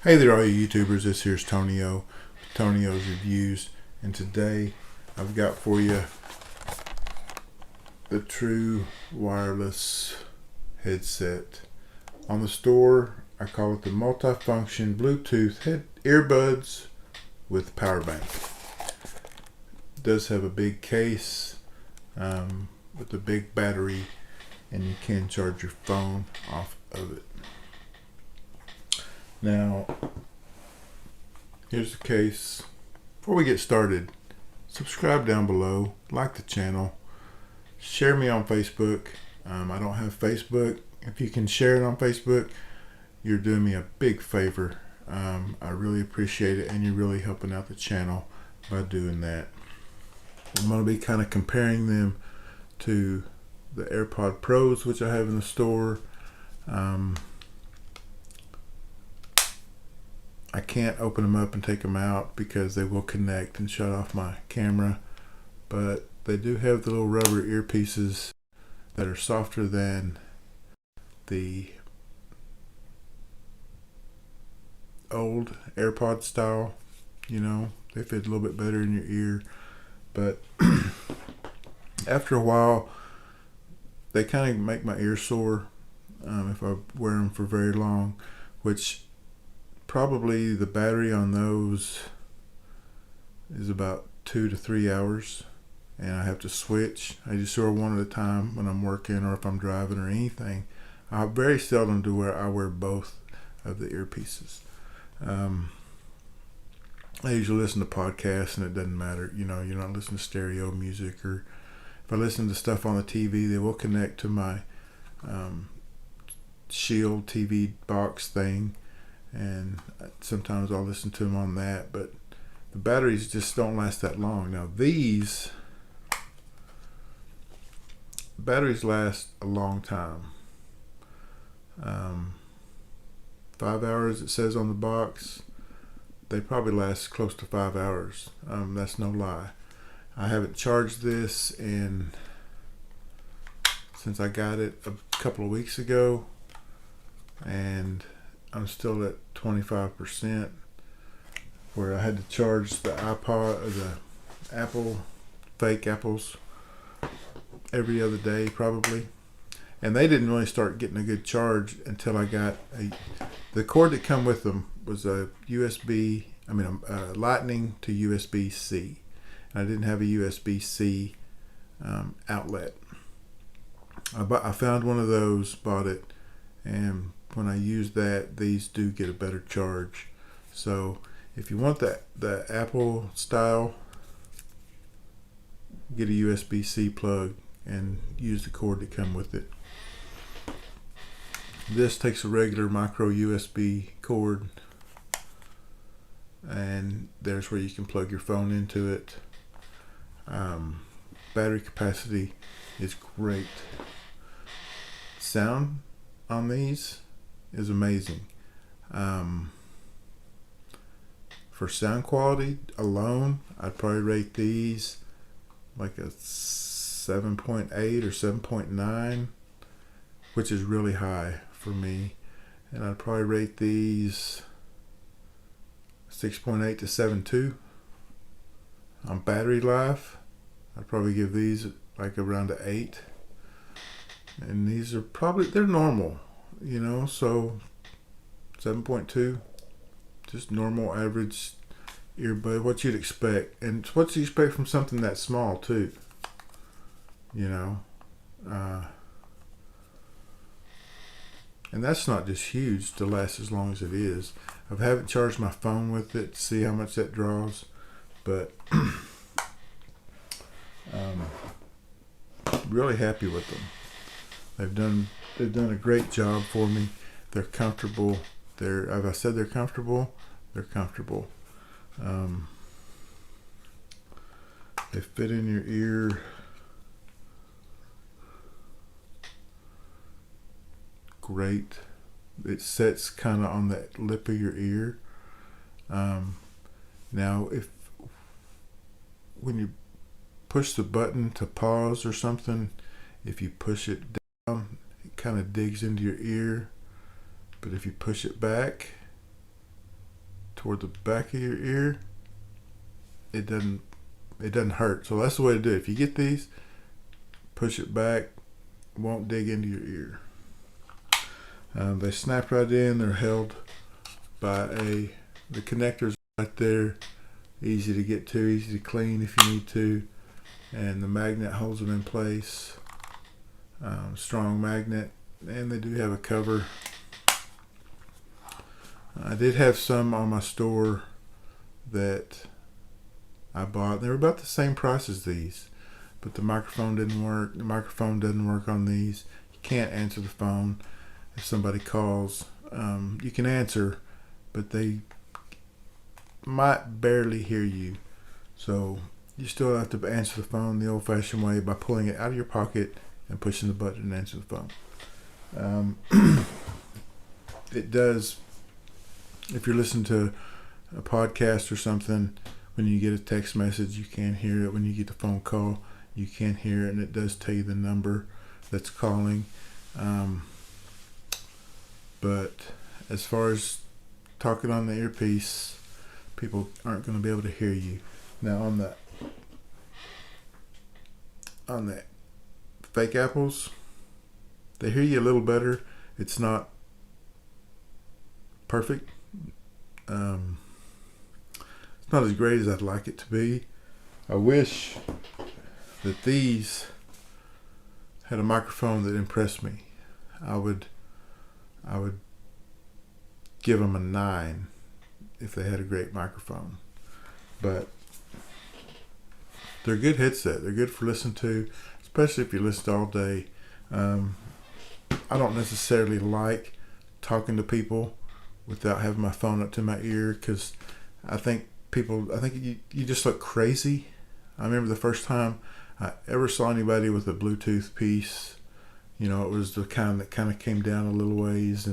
Hey there all you YouTubers, this here's Tonio, Tonio's Reviews, and today I've got for you the true wireless headset. On the store, I call it the Multifunction Bluetooth Earbuds with power bank. It does have a big case with a big battery, and you can charge your phone off of it. Now, here's the case. Before we get started, subscribe down below, like the channel, share me on Facebook. I don't have Facebook. If you can share it on Facebook, you're doing me a big favor. I really appreciate it, and you're really helping out the channel by doing that. I'm going to be kind of comparing them to the AirPod Pros, which I have in the store. I can't open them up and take them out because they will connect and shut off my camera, but they do have the little rubber earpieces that are softer than the old AirPod style. You know, they fit a little bit better in your ear, but after a while they kind of make my ear sore if I wear them for very long, which probably the battery on those is about 2 to 3 hours, and I have to switch. I just wear one at a time when I'm working or if I'm driving or anything. I very seldom do where I wear both of the earpieces. I usually listen to podcasts, and it doesn't matter. You know, you're not listening to stereo music, or if I listen to stuff on the TV, they will connect to my Shield TV box thing, and sometimes I'll listen to them on that, but the batteries just don't last that long. Now these batteries last a long time. 5 hours it says on the box. They probably last close to 5 hours. That's no lie. I haven't charged this since I got it a couple of weeks ago, and I'm still at 25%, where I had to charge the iPod or the fake Apples every other day probably, and they didn't really start getting a good charge until I got the cord that come with them was a Lightning to USB-C, and I didn't have a USB-C outlet. I found one of those, bought it, and when I use that, these do get a better charge. So if you want the Apple style, get a USB-C plug and use the cord that come with it. This takes a regular micro USB cord, and there's where you can plug your phone into it. Battery capacity is great. Sound on these is amazing. For sound quality alone, I'd probably rate these like a 7.8 or 7.9, which is really high for me. And I'd probably rate these 6.8 to 7.2. On battery life, I'd probably give these like around an 8. And these are probably, they're normal, you know, so 7.2, just normal average earbud, what you'd expect, and what you expect from something that small too, you know. And that's not just huge to last as long as it is. I haven't charged my phone with it to see how much that draws, but really happy with them. They've done a great job for me. They're comfortable. As I said, they're comfortable. They're comfortable. They fit in your ear. Great. It sets kind of on that lip of your ear. Now, when you push the button to pause or something, if you push it down, it kind of digs into your ear. But if you push it back, toward the back of your ear, it doesn't hurt. So that's the way to do it. If you get these, push it back, won't dig into your ear. They snap right in. They're held by the connectors right there. Easy to get to, easy to clean if you need to, and the magnet holds them in place. Strong magnet, and they do have a cover. I did have some on my store that I bought. They were about the same price as these, but the microphone didn't work. The microphone doesn't work on these. You can't answer the phone if somebody calls. You can answer, but they might barely hear you. So you still have to answer the phone the old-fashioned way by pulling it out of your pocket and pushing the button and answer the phone. It does, if you're listening to a podcast or something, when you get a text message, you can't hear it. When you get a phone call, you can't hear it, and it does tell you the number that's calling. But as far as talking on the earpiece, people aren't going to be able to hear you. Now on the fake apples, they hear you a little better. It's not perfect. It's not as great as I'd like it to be. I wish that these had a microphone that impressed me. I would give them a 9 if they had a great microphone. But they're a good headset. They're good for listening to, especially if you listen all day. I don't necessarily like talking to people without having my phone up to my ear, because I think you just look crazy. I remember the first time I ever saw anybody with a Bluetooth piece. You know, it was the kind that kind of came down a little ways,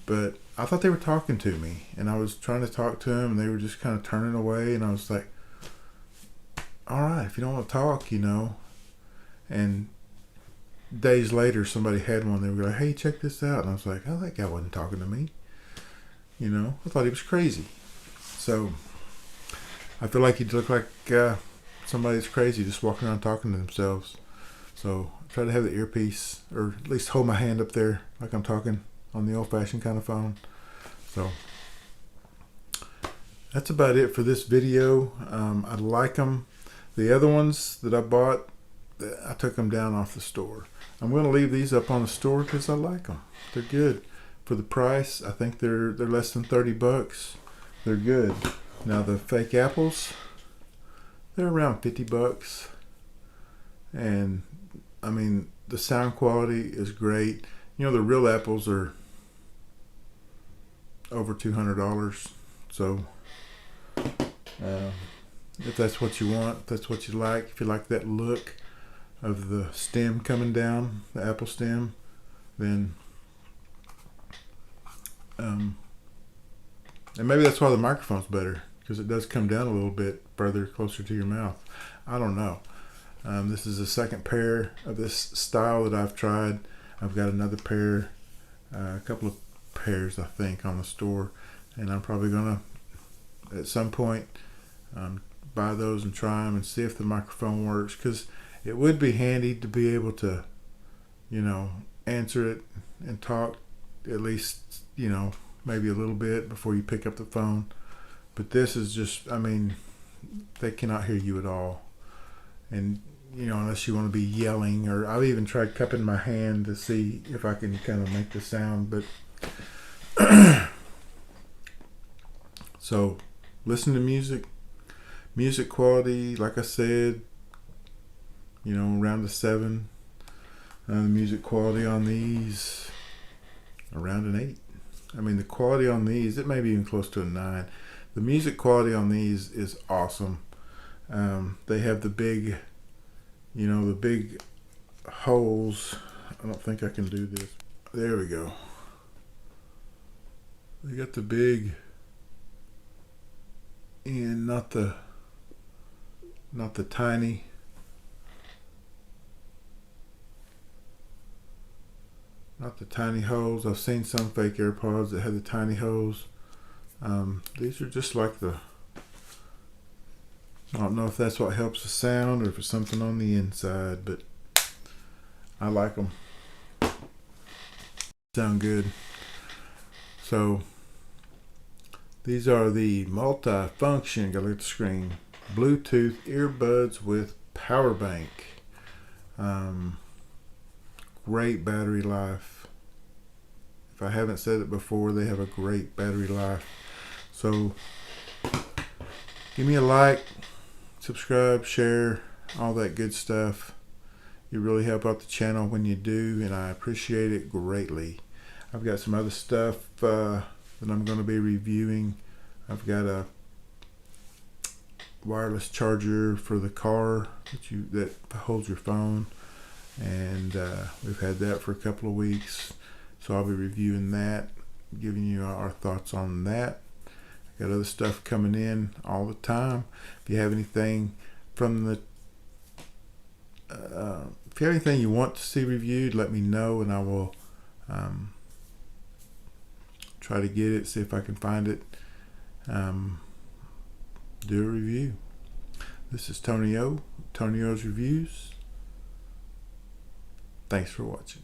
but I thought they were talking to me, and I was trying to talk to them, and they were just kind of turning away, and I was like, all right, if you don't want to talk, you know. And days later, somebody had one. They were like, hey, check this out. And I was like, oh, that guy wasn't talking to me. You know, I thought he was crazy. So I feel like he'd look like somebody that's crazy, just walking around talking to themselves. So I try to have the earpiece, or at least hold my hand up there like I'm talking on the old-fashioned kind of phone. So that's about it for this video. I like them. The other ones that I bought, I took them down off the store. I'm going to leave these up on the store because I like them. They're good. For the price, I think they're less than $30. They're good. Now the fake apples, they're around $50. And I mean, the sound quality is great. You know, the real apples are over $200. So if that's what you want, if that's what you like, if you like that look of the stem coming down, the apple stem, then and maybe that's why the microphone's better, because it does come down a little bit further, closer to your mouth. I don't know. This is the second pair of this style that I've tried. I've got another pair, a couple of pairs I think on the store, and I'm probably gonna at some point buy those and try them and see if the microphone works, because it would be handy to be able to, you know, answer it and talk at least, you know, maybe a little bit before you pick up the phone. But this is just, I mean, they cannot hear you at all. And, you know, unless you want to be yelling, or I've even tried cupping my hand to see if I can kind of make the sound, but so listen to music quality, like I said, you know, around a 7. The music quality on these, around an 8. I mean, the quality on these, it may be even close to a 9. The music quality on these is awesome. They have the big, you know, the big holes. I don't think I can do this. There we go. They got the big, and not the tiny. Not the tiny holes. I've seen some fake AirPods that have the tiny holes. These are just like the, I don't know if that's what helps the sound or if it's something on the inside, but I like them. Sound good. So these are the Multifunction, gotta look at the screen, Bluetooth earbuds with power bank. Great battery life. If I haven't said it before, they have a great battery life. So give me a like, subscribe, share, all that good stuff. You really help out the channel when you do, and I appreciate it greatly. I've got some other stuff that I'm going to be reviewing. I've got a wireless charger for the car that holds your phone, and we've had that for a couple of weeks, so I'll be reviewing that, giving you our thoughts on that. I've got other stuff coming in all the time. If you have anything from the if you have anything you want to see reviewed, let me know, and I will try to get it, see if I can find it, do a review. This is Tony O, Tony O's Reviews. Thanks for watching.